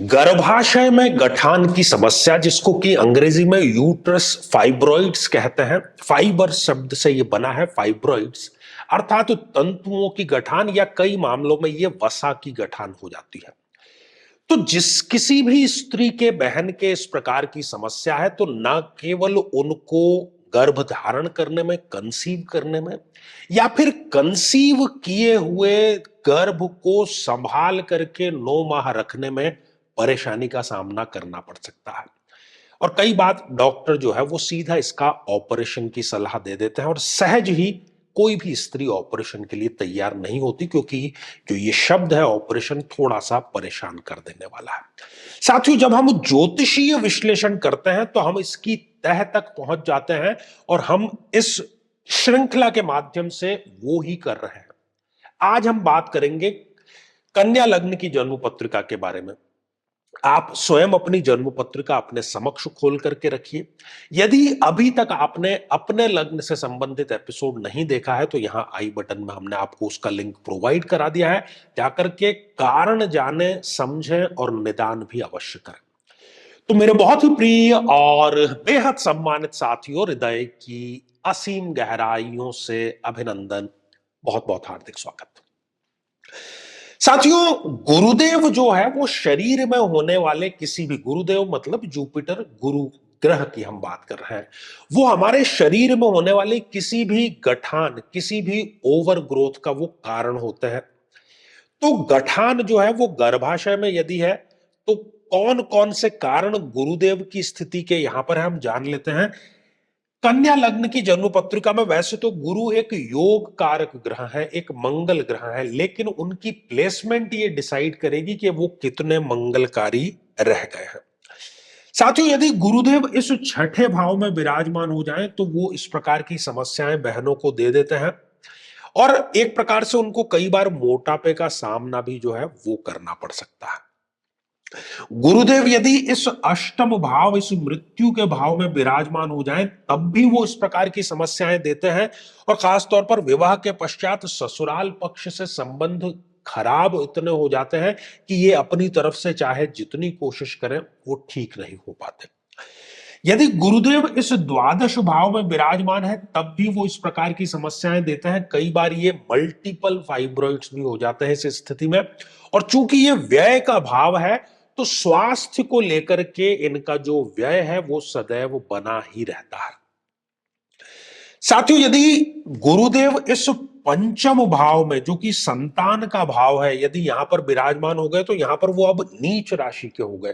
गर्भाशय में गठान की समस्या, जिसको कि अंग्रेजी में यूट्रस फाइब्रॉइड्स कहते हैं। फाइबर शब्द से ये बना है, फाइब्रॉइड्स अर्थात तंतुओं की गठान, या कई मामलों में ये वसा की गठान हो जाती है। तो जिस किसी भी स्त्री के, बहन के इस प्रकार की समस्या है, तो न केवल उनको गर्भ धारण करने में, कंसीव करने में, या फिर कंसीव किए हुए गर्भ को संभाल करके 9 माह रखने में परेशानी का सामना करना पड़ सकता है। और कई बार डॉक्टर जो है वो सीधा इसका ऑपरेशन की सलाह दे देते हैं, और सहज ही कोई भी स्त्री ऑपरेशन के लिए तैयार नहीं होती, क्योंकि जो ये शब्द है ऑपरेशन थोड़ा सा परेशान कर देने वाला है। साथियों, जब हम ज्योतिषीय विश्लेषण करते हैं तो हम इसकी तह तक पहुंच जाते हैं, और हम इस श्रृंखला के माध्यम से वो ही कर रहे हैं। आज हम बात करेंगे कन्या लग्न की जन्म पत्रिका के बारे में। आप स्वयं अपनी जन्म पत्रिका अपने समक्ष खोल करके रखिए। यदि अभी तक आपने अपने लग्न से संबंधित एपिसोड नहीं देखा है, तो यहां आई बटन में हमने आपको उसका लिंक प्रोवाइड करा दिया है। जाकर के कारण जाने, समझें और निदान भी अवश्य करें। तो मेरे बहुत ही प्रिय और बेहद सम्मानित साथियों, हृदय की असीम गहराइयों से अभिनंदन, बहुत बहुत हार्दिक स्वागत। साथियों, गुरुदेव जो है वो शरीर में होने वाले किसी भी, गुरुदेव मतलब जुपिटर गुरु ग्रह की हम बात कर रहे हैं, वो हमारे शरीर में होने वाले किसी भी गठान, किसी भी ओवर ग्रोथ का वो कारण होते हैं। तो गठान जो है वो गर्भाशय में यदि है, तो कौन कौन से कारण गुरुदेव की स्थिति के यहां पर हम जान लेते हैं। कन्या लग्न की जन्म पत्रिका में वैसे तो गुरु एक योग कारक ग्रह है, एक मंगल ग्रह है, लेकिन उनकी प्लेसमेंट ये डिसाइड करेगी कि वो कितने मंगलकारी रह गए हैं। साथियों, यदि गुरुदेव इस छठे भाव में विराजमान हो जाएं, तो वो इस प्रकार की समस्याएं बहनों को दे देते हैं, और एक प्रकार से उनको कई बार मोटापे का सामना भी जो है वो करना पड़ सकता है। गुरुदेव यदि इस अष्टम भाव, इस मृत्यु के भाव में विराजमान हो जाएं, तब भी वो इस प्रकार की समस्याएं देते हैं, और खासतौर पर विवाह के पश्चात ससुराल पक्ष से संबंध खराब इतने हो जाते हैं कि ये अपनी तरफ से चाहे जितनी कोशिश करें वो ठीक नहीं हो पाते। यदि गुरुदेव इस द्वादश भाव में विराजमान है, तब भी वो इस प्रकार की समस्याएं देते हैं। कई बार ये मल्टीपल फाइब्रॉइड्स भी हो जाते हैं इस स्थिति में, और चूंकि ये व्यय का भाव है, तो स्वास्थ्य को लेकर के इनका जो व्यय है वो सदैव बना ही रहता है। साथियों, यदि गुरुदेव इस पंचम भाव में, जो कि संतान का भाव है, यदि यहां पर विराजमान हो गए, तो यहां पर वो अब नीच राशि के हो गए।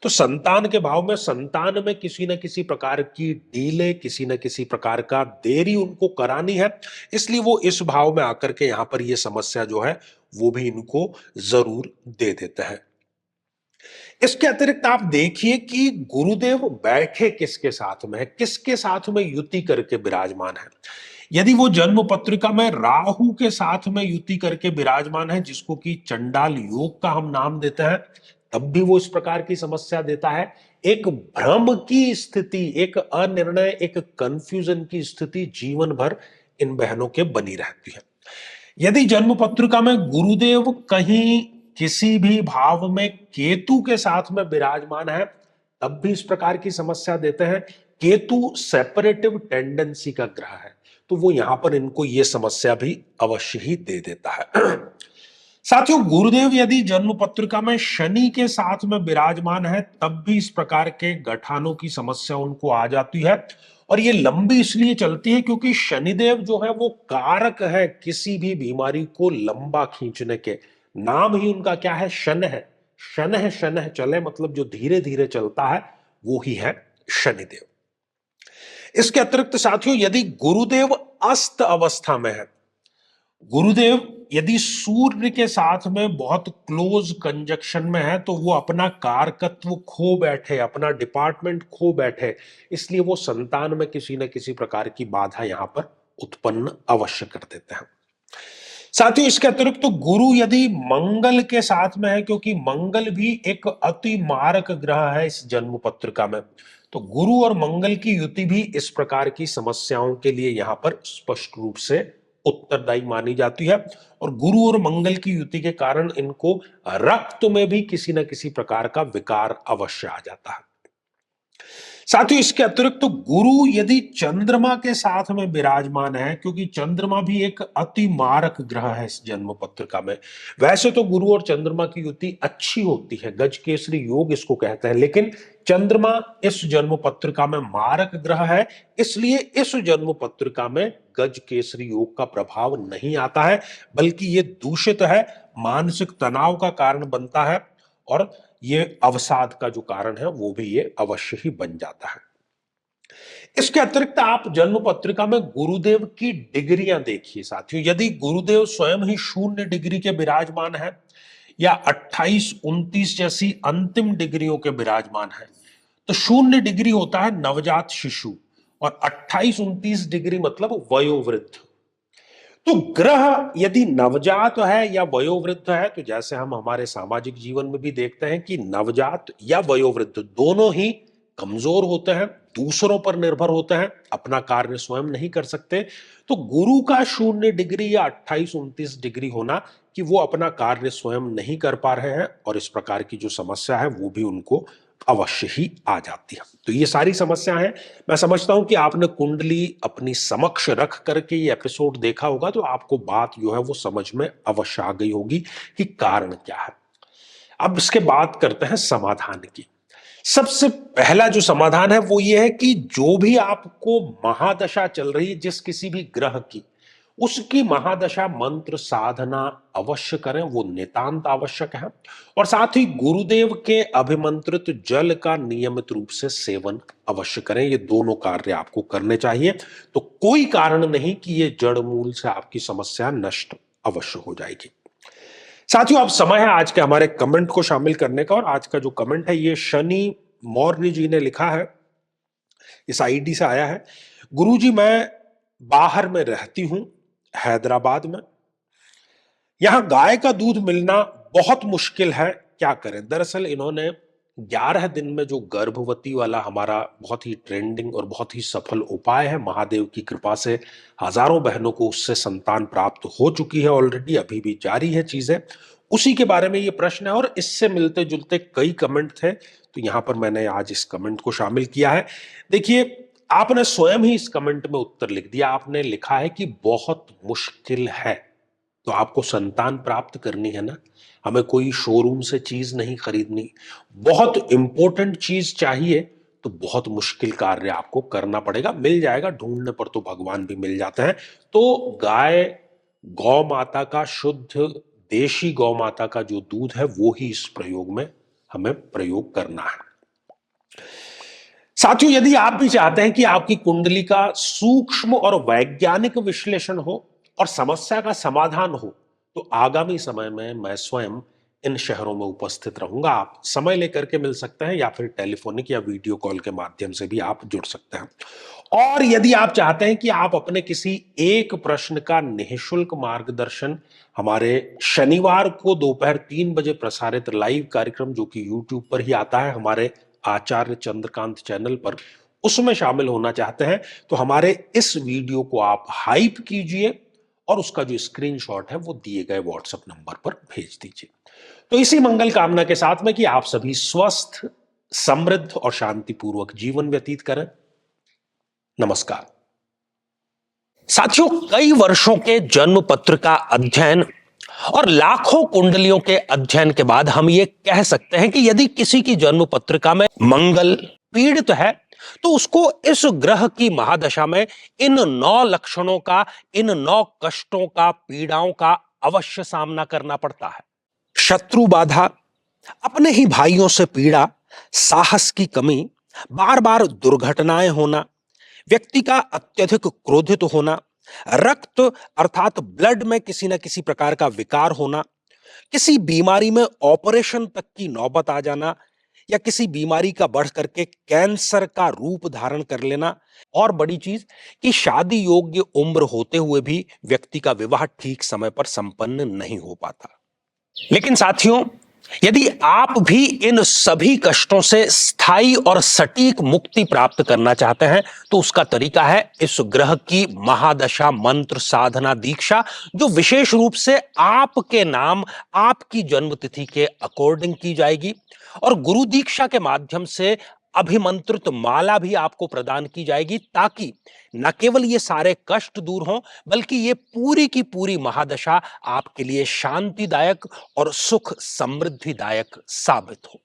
तो संतान के भाव में, संतान में किसी न किसी प्रकार की डीले, किसी न किसी प्रकार का देरी उनको करानी है, इसलिए वो इस भाव में आकर के यहां पर ये समस्या जो है वो भी इनको जरूर दे देते हैं। इसके अतिरिक्त आप देखिए कि गुरुदेव बैठे किसके साथ में है, किसके साथ में युति करके विराजमान है। यदि वो जन्म पत्रिका में राहु के साथ में युति करके विराजमान है, जिसको कि चंडाल योग का हम नाम देते हैं, तब भी वो इस प्रकार की समस्या देता है। एक भ्रम की स्थिति, एक अनिर्णय, एक कंफ्यूजन की स्थिति जीवन भर इन बहनों के बनी रहती है। यदि जन्म पत्रिका में गुरुदेव कहीं किसी भी भाव में केतु के साथ में विराजमान है, तब भी इस प्रकार की समस्या देते हैं। केतु सेपरेटिव टेंडेंसी का ग्रह है, तो वो यहां पर इनको ये समस्या भी अवश्य ही दे देता है। साथियों, गुरुदेव यदि जन्म पत्रिका में शनि के साथ में विराजमान है, तब भी इस प्रकार के गठानों की समस्या उनको आ जाती है, और ये लंबी इसलिए चलती है क्योंकि शनिदेव जो है वो कारक है किसी भी बीमारी को लंबा खींचने के। नाम ही उनका क्या है? शन है। शन है चले, मतलब जो धीरे धीरे चलता है वो ही है शनिदेव। इसके अतिरिक्त साथियों, यदि गुरुदेव अस्त अवस्था में है, गुरुदेव यदि सूर्य के साथ में बहुत क्लोज कंजक्शन में है, तो वो अपना कारकत्व खो बैठे, अपना डिपार्टमेंट खो बैठे, इसलिए वो संतान में किसी न किसी प्रकार की बाधा यहां पर उत्पन्न अवश्य कर देते हैं। साथियों, इसके अतिरिक्त तो गुरु यदि मंगल के साथ में है, क्योंकि मंगल भी एक अति मारक ग्रह है इस जन्म पत्रिका में, तो गुरु और मंगल की युति भी इस प्रकार की समस्याओं के लिए यहां पर स्पष्ट रूप से उत्तरदायी मानी जाती है। और गुरु और मंगल की युति के कारण इनको रक्त में भी किसी न किसी प्रकार का विकार अवश्य आ जाता है। साथियों, इसके अतिरिक्त तो गुरु यदि चंद्रमा के साथ में विराजमान है, क्योंकि चंद्रमा भी एक अति मारक ग्रह है इस जन्म पत्रिका में। वैसे तो गुरु और चंद्रमा की युति अच्छी होती है, गज केसरी योग इसको कहते हैं, लेकिन चंद्रमा इस जन्म पत्रिका में मारक ग्रह है, इसलिए इस जन्म पत्रिका में गज केसरी योग का प्रभाव नहीं आता है, बल्कि ये दूषित है, मानसिक तनाव का कारण बनता है और ये अवसाद का जो कारण है वो भी ये अवश्य ही बन जाता है। इसके अतिरिक्त आप जन्म पत्रिका में गुरुदेव की डिग्रियां देखिए साथियों। यदि गुरुदेव स्वयं ही 0 डिग्री के विराजमान है या 28, 29 जैसी अंतिम डिग्रियों के विराजमान है, तो 0 डिग्री होता है नवजात शिशु और 28, 29 डिग्री मतलब वयोवृद्ध। तो ग्रह यदि नवजात है या वयोवृद्ध है, तो जैसे हम हमारे सामाजिक जीवन में भी देखते हैं कि नवजात या वयोवृद्ध दोनों ही कमजोर होते हैं, दूसरों पर निर्भर होते हैं, अपना कार्य स्वयं नहीं कर सकते। तो गुरु का 0 डिग्री या 28, 29 डिग्री होना कि वो अपना कार्य स्वयं नहीं कर पा रहे हैं और इस प्रकार की जो समस्या है वो भी उनको अवश्य ही आ जाती है। तो ये सारी समस्या है। मैं समझता हूं कि आपने कुंडली अपनी समक्ष रख करके ये एपिसोड देखा होगा, तो आपको बात जो है वो समझ में अवश्य आ गई होगी कि कारण क्या है। अब इसके बात करते हैं समाधान की। सबसे पहला जो समाधान है वो ये है कि जो भी आपको महादशा चल रही है जिस किसी भी ग्रह की, उसकी महादशा मंत्र साधना अवश्य करें, वो नितांत आवश्यक है। और साथ ही गुरुदेव के अभिमंत्रित जल का नियमित रूप से सेवन अवश्य करें। ये दोनों कार्य आपको करने चाहिए, तो कोई कारण नहीं कि ये जड़ मूल से आपकी समस्या नष्ट अवश्य हो जाएगी। साथियों, अब समय है आज के हमारे कमेंट को शामिल करने का। और आज का जो कमेंट है ये शनि मौर्य जी ने लिखा है, इस आईडी से आया है। गुरुजी, मैं बाहर में रहती हूं, हैदराबाद में। यहां गाय का दूध मिलना बहुत मुश्किल है, क्या करें? दरअसल इन्होंने 11 दिन में जो गर्भवती वाला हमारा बहुत ही ट्रेंडिंग और बहुत ही सफल उपाय है, महादेव की कृपा से हजारों बहनों को उससे संतान प्राप्त हो चुकी है ऑलरेडी, अभी भी जारी है चीजें, उसी के बारे में ये प्रश्न है। और इससे मिलते जुलते कई कमेंट थे, तो यहां पर मैंने आज इस कमेंट को शामिल किया है। देखिए, आपने स्वयं ही इस कमेंट में उत्तर लिख दिया। आपने लिखा है कि बहुत मुश्किल है, तो आपको संतान प्राप्त करनी है ना, हमें कोई शोरूम से चीज नहीं खरीदनी, बहुत इंपॉर्टेंट चीज चाहिए, तो बहुत मुश्किल कार्य आपको करना पड़ेगा। मिल जाएगा, ढूंढने पर तो भगवान भी मिल जाते हैं। तो गाय गौ माता का शुद्ध देशी गौ माता का जो दूध है वो ही इस प्रयोग में हमें प्रयोग करना है। साथियों, यदि आप भी चाहते हैं कि आपकी कुंडली का सूक्ष्म और वैज्ञानिक विश्लेषण हो और समस्या का समाधान हो, तो आगामी समय में मैं स्वयं इन शहरों में उपस्थित रहूंगा। आप समय लेकर के मिल सकते हैं या फिर टेलीफोनिक या वीडियो कॉल के माध्यम से भी आप जुड़ सकते हैं। और यदि आप चाहते हैं कि आप अपने किसी एक प्रश्न का निःशुल्क मार्गदर्शन हमारे शनिवार को दोपहर 3 बजे प्रसारित लाइव कार्यक्रम, जो कि यूट्यूब पर ही आता है हमारे आचार्य चंद्रकांत चैनल पर, उसमें शामिल होना चाहते हैं, तो हमारे इस वीडियो को आप हाइप कीजिए और उसका जो स्क्रीनशॉट है वो दिए गए व्हाट्सएप नंबर पर भेज दीजिए। तो इसी मंगल कामना के साथ में कि आप सभी स्वस्थ, समृद्ध और शांतिपूर्वक जीवन व्यतीत करें। नमस्कार। साथियों, कई वर्षों के जन्म पत्र का अध्ययन और लाखों कुंडलियों के अध्ययन के बाद हम ये कह सकते हैं कि यदि किसी की जन्म पत्रिका में मंगल पीड़ित है, तो उसको इस ग्रह की महादशा में इन 9 लक्षणों का, इन 9 कष्टों का, पीड़ाओं का अवश्य सामना करना पड़ता है। शत्रु बाधा, अपने ही भाइयों से पीड़ा, साहस की कमी, बार बार दुर्घटनाएं होना, व्यक्ति का अत्यधिक क्रोधित होना, रक्त अर्थात ब्लड में किसी न किसी प्रकार का विकार होना, किसी बीमारी में ऑपरेशन तक की नौबत आ जाना, या किसी बीमारी का बढ़ करके कैंसर का रूप धारण कर लेना, और बड़ी चीज कि शादी योग्य उम्र होते हुए भी व्यक्ति का विवाह ठीक समय पर संपन्न नहीं हो पाता। लेकिन साथियों, यदि आप भी इन सभी कष्टों से स्थायी और सटीक मुक्ति प्राप्त करना चाहते हैं तो उसका तरीका है इस ग्रह की महादशा मंत्र साधना दीक्षा, जो विशेष रूप से आपके नाम, आपकी जन्म तिथि के अकॉर्डिंग की जाएगी। और गुरु दीक्षा के माध्यम से अभिमंत्रित माला भी आपको प्रदान की जाएगी, ताकि न केवल ये सारे कष्ट दूर हों, बल्कि ये पूरी की पूरी महादशा आपके लिए शांतिदायक और सुख समृद्धिदायक साबित हो।